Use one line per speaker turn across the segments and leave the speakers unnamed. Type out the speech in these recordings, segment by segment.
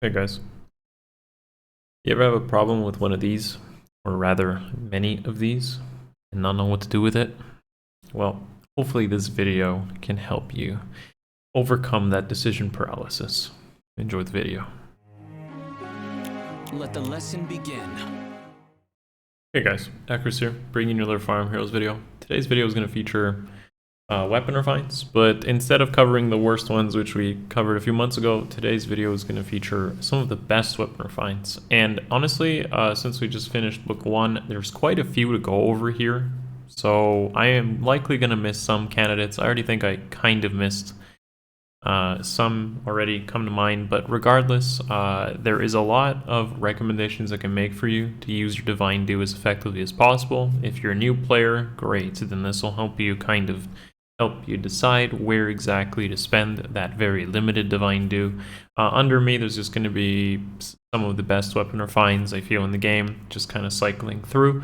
Hey guys, you ever have a problem with one of these, or rather many of these, and not know what to do with it? Well, hopefully this video can help you overcome that decision paralysis. Enjoy the video.
Let the lesson begin.
Hey guys, Akariss here, bringing you another Fire Emblem Heroes video. Today's video is going to feature weapon refines, but instead of covering the worst ones, which we covered a few months ago, today's video is going to feature some of the best weapon refines. And honestly, since we just finished book 1, there's quite a few to go over here, so I am likely going to miss some candidates. I already think I kind of missed some already come to mind, but regardless, there is a lot of recommendations I can make for you to use your Divine Dew as effectively as possible. If you're a new player, great, then this will help you decide where exactly to spend that very limited Divine Dew. Under me, there's just going to be some of the best weapon refines I feel in the game, just kind of cycling through.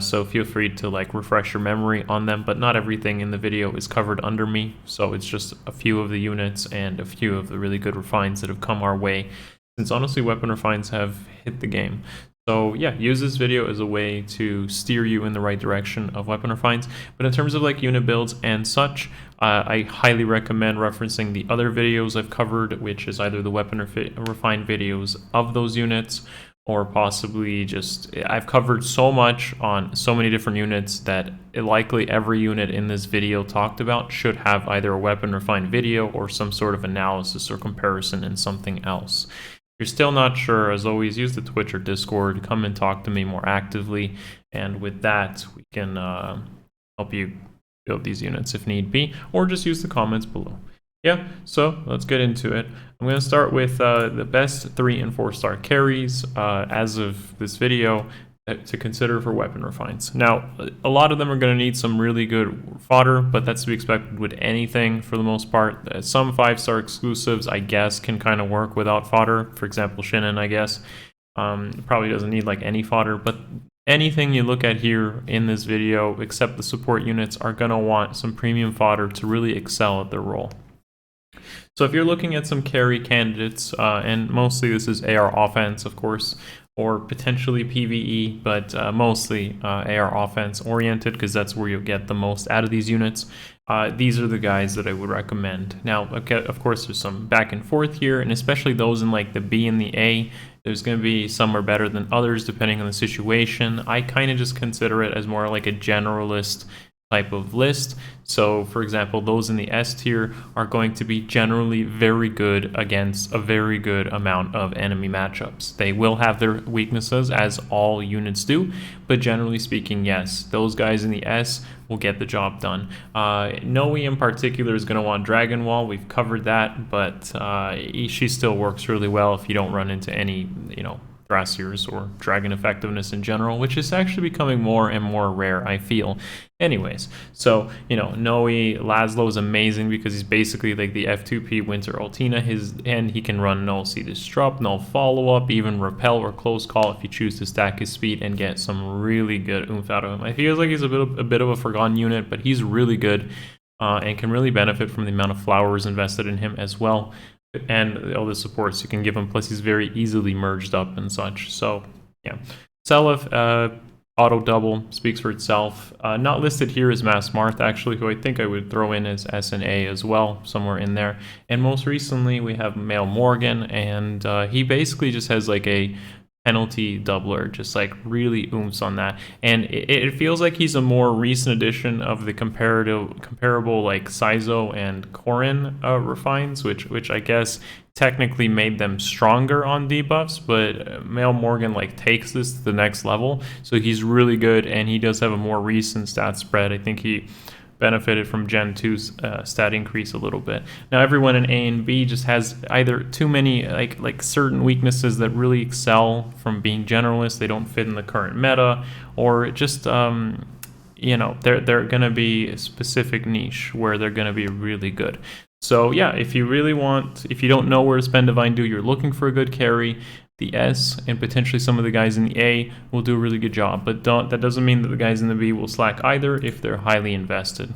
So feel free to refresh your memory on them, but not everything in the video is covered under me. So it's just a few of the units and a few of the really good refines that have come our way, since honestly weapon refines have hit the game. So yeah, use this video as a way to steer you in the right direction of weapon refines. But in terms of unit builds and such, I highly recommend referencing the other videos I've covered, which is either the weapon refine videos of those units, or possibly just, I've covered so much on so many different units that likely every unit in this video talked about should have either a weapon refine video or some sort of analysis or comparison in something else. If you're still not sure, as always, use the Twitch or Discord, come and talk to me more actively, and with that we can help you build these units if need be, or just use the comments below. Yeah, so let's get into it. I'm going to start with the best 3 and 4 star carries as of this video to consider for weapon refines. Now, a lot of them are going to need some really good fodder, but that's to be expected with anything for the most part. Some 5-star exclusives, I guess, can kind of work without fodder. For example, Shinnen, I guess, probably doesn't need any fodder, but anything you look at here in this video, except the support units, are going to want some premium fodder to really excel at their role. So if you're looking at some carry candidates, and mostly this is AR offense, of course, or potentially PvE, but mostly AR offense oriented, because that's where you'll get the most out of these units. These are the guys that I would recommend. Now, okay, of course, there's some back and forth here, and especially those in the B and the A. There's going to be some are better than others depending on the situation. I kind of just consider it as more like a generalist type of list. So for example, those in the S tier are going to be generally very good against a very good amount of enemy matchups. They will have their weaknesses, as all units do, but generally speaking, yes, those guys in the S will get the job done. Noe in particular is going to want Dragon Wall. We've covered that, but she still works really well if you don't run into any, Thrasiers or dragon effectiveness in general, which is actually becoming more and more rare, I feel. Anyways, so, Noe, Laszlo is amazing because he's basically like the F2P Winter Altina, and he can run Null C Disrupt, Null Follow-Up, even Repel or Close Call if you choose to stack his speed and get some really good oomph out of him. I feel like he's a bit of a forgotten unit, but he's really good and can really benefit from the amount of flowers invested in him as well, and all the supports you can give him, plus he's very easily merged up and such. So yeah, Seliph, auto double speaks for itself. Not listed here is Mass Marth, actually, who I think I would throw in as S and A as well, somewhere in there. And most recently we have Male Morgan, and he basically just has a penalty doubler, just really oomphs on that, and it feels like he's a more recent addition of the comparable Saizo and Corrin refines, which I guess technically made them stronger on debuffs, but Male Morgan takes this to the next level, so he's really good, and he does have a more recent stat spread. I think he benefited from Gen 2's stat increase a little bit. Now everyone in A and B just has either too many certain weaknesses that really excel from being generalists. They don't fit in the current meta, or just they're gonna be a specific niche where they're gonna be really good. So yeah, if you don't know where to spend Divine Dew, you're looking for a good carry, the S and potentially some of the guys in the A will do a really good job, but that doesn't mean that the guys in the B will slack either if they're highly invested.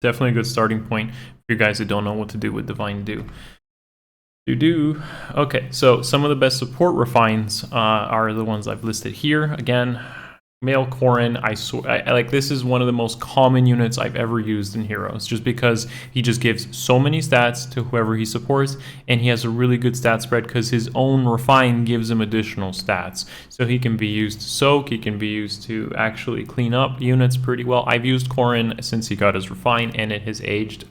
Definitely a good starting point for you guys who don't know what to do with Divine Dew. Okay, so some of the best support refines are the ones I've listed here. Again, Male Corrin, I swear, like this is one of the most common units I've ever used in Heroes, just because he just gives so many stats to whoever he supports, and he has a really good stat spread because his own refine gives him additional stats. So he can be used to soak, he can be used to actually clean up units pretty well. I've used Corrin since he got his refine, and it has aged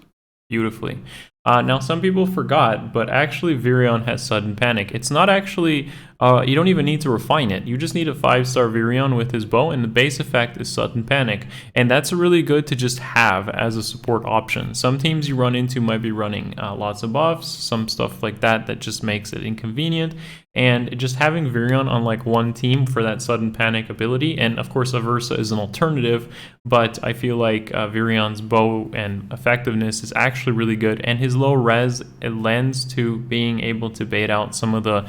beautifully. Now, some people forgot, but actually Virion has Sudden Panic. It's not actually, you don't even need to refine it. You just need a 5-star Virion with his bow, and the base effect is Sudden Panic. And that's really good to just have as a support option. Some teams you run into might be running lots of buffs, some stuff like that that just makes it inconvenient. And just having Virion on like one team for that Sudden Panic ability, and of course Aversa is an alternative, but I feel like Virion's bow and effectiveness is actually really good, and his low res, it lends to being able to bait out some of the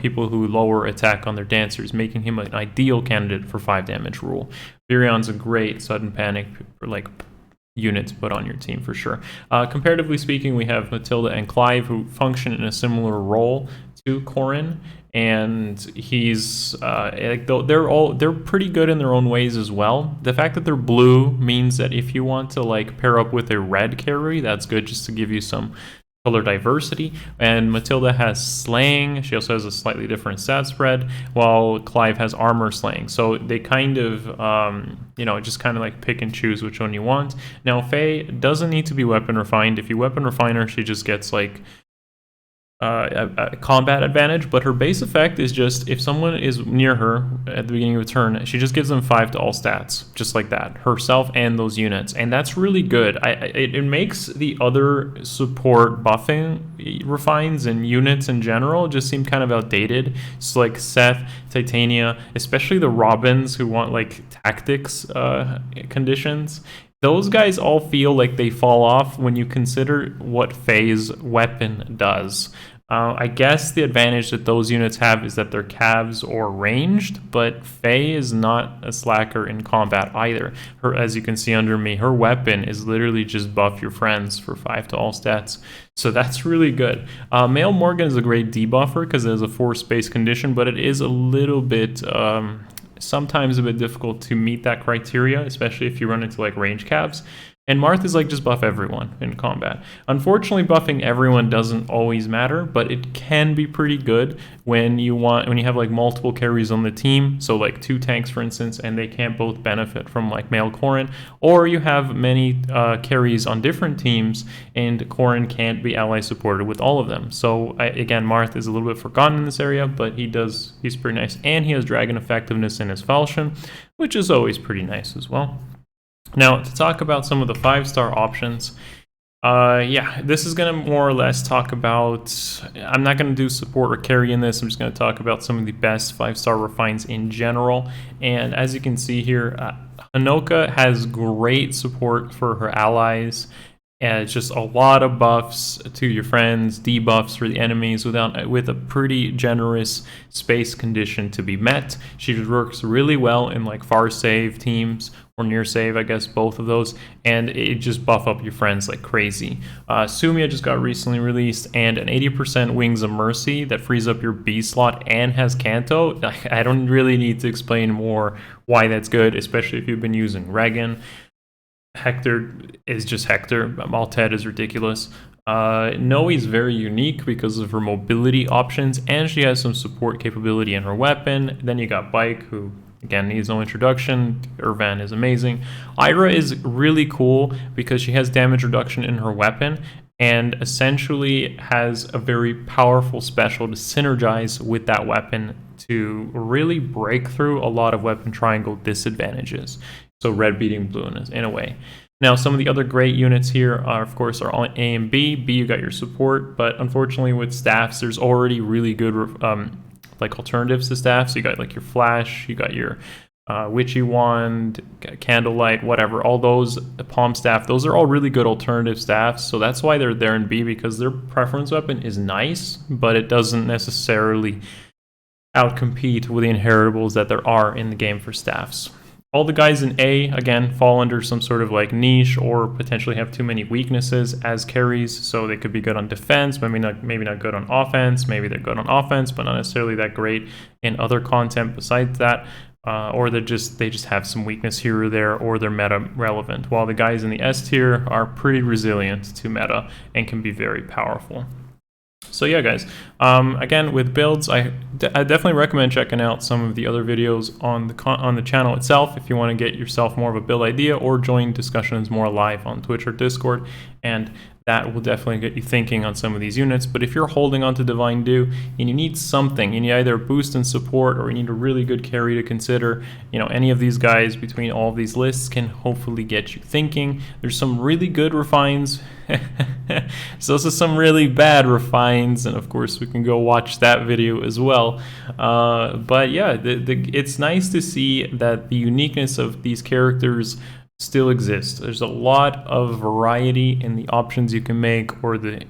people who lower attack on their dancers, making him an ideal candidate for 5 damage rule. Virion's a great Sudden Panic for like unit to put on your team for sure. Comparatively speaking, we have Matilda and Clive who function in a similar role to Corrin, and he's they're pretty good in their own ways as well. The fact that they're blue means that if you want to like pair up with a red carry, that's good just to give you some color diversity. And Matilda has slaying. She also has a slightly different stat spread, while Clive has armor slaying. So they kind of just kind of like pick and choose which one you want. Now Faye doesn't need to be weapon refined. If you weapon refine her, she just gets like a combat advantage, but her base effect is just if someone is near her at the beginning of a turn, she just gives them 5 to all stats, just like that, herself and those units, and that's really good. It makes the other support buffing refines and units in general just seem kind of outdated. So like Seth, Titania, especially the Robins who want like tactics conditions, those guys all feel like they fall off when you consider what Faye's weapon does. I guess the advantage that those units have is that they're calves or ranged, but Faye is not a slacker in combat either. As you can see under me, her weapon is literally just buff your friends for 5 to all stats. So that's really good. Male Morgan is a great debuffer because it has a force-based condition, but it is a little bit sometimes a bit difficult to meet that criteria, especially if you run into like range calves. And Marth is like just buff everyone in combat. Unfortunately, buffing everyone doesn't always matter, but it can be pretty good when you have like multiple carries on the team. So like 2 tanks, for instance, and they can't both benefit from like Male Corrin, or you have many carries on different teams, and Corrin can't be ally supported with all of them. So again, Marth is a little bit forgotten in this area, but he's pretty nice, and he has dragon effectiveness in his falchion, which is always pretty nice as well. Now, to talk about some of the 5-star options, this is going to more or less talk about, I'm not going to do support or carry in this, I'm just going to talk about some of the best 5-star refines in general. And as you can see here, Hanoka has great support for her allies. And it's just a lot of buffs to your friends, debuffs for the enemies with a pretty generous space condition to be met. She just works really well in like far save teams, or near save, I guess, both of those, and it just buff up your friends like crazy. Sumia just got recently released, and an 80% Wings of Mercy that frees up your B slot and has Kanto. I don't really need to explain more why that's good, especially if you've been using Regan. Hector is just Hector. Malted is ridiculous. Noe is very unique because of her mobility options, and she has some support capability in her weapon. Then you got Bike, who again needs no introduction. Irvan is amazing. Ira is really cool because she has damage reduction in her weapon, and essentially has a very powerful special to synergize with that weapon to really break through a lot of weapon triangle disadvantages. So red beating blue in a way. Now, some of the other great units here are, of course, are all A and B. B, you got your support, but unfortunately with staffs, there's already really good like alternatives to staffs. So you got like your Flash, you got your Witchy Wand, Candlelight, whatever. All those Palm Staff, those are all really good alternative staffs. So that's why they're there in B, because their preference weapon is nice, but it doesn't necessarily outcompete with the inheritables that there are in the game for staffs. All the guys in A, again, fall under some sort of like niche or potentially have too many weaknesses as carries. So they could be good on defense, maybe not good on offense. Maybe they're good on offense, but not necessarily that great in other content besides that. Or they just have some weakness here or there, or they're meta relevant. While the guys in the S tier are pretty resilient to meta and can be very powerful. So yeah, guys, again, with builds, I definitely recommend checking out some of the other videos on the channel itself if you want to get yourself more of a build idea, or join discussions more live on Twitch or Discord, and that will definitely get you thinking on some of these units. But if you're holding on to Divine Dew and you need something, you need either a boost in support or you need a really good carry to consider, you know, any of these guys between all of these lists can hopefully get you thinking. There's some really good refines. There's also some really bad refines, and of course we can go watch that video as well. But yeah, it's nice to see that the uniqueness of these characters still exists. There's a lot of variety in the options you can make, or the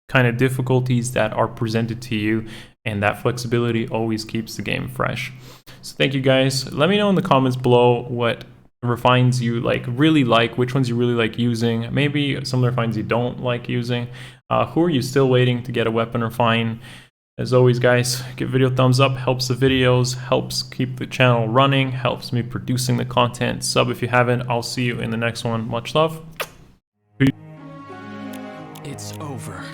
kind of difficulties that are presented to you, and that flexibility always keeps the game fresh. So thank you guys. Let me know in the comments below what refines you really like, which ones you really like using, maybe some of the refines you don't like using. Who are you still waiting to get a weapon refine? As always, guys, give video a thumbs up, helps the videos, helps keep the channel running, helps me producing the content. Sub if you haven't. I'll see you in the next one. Much love. Peace.
It's over.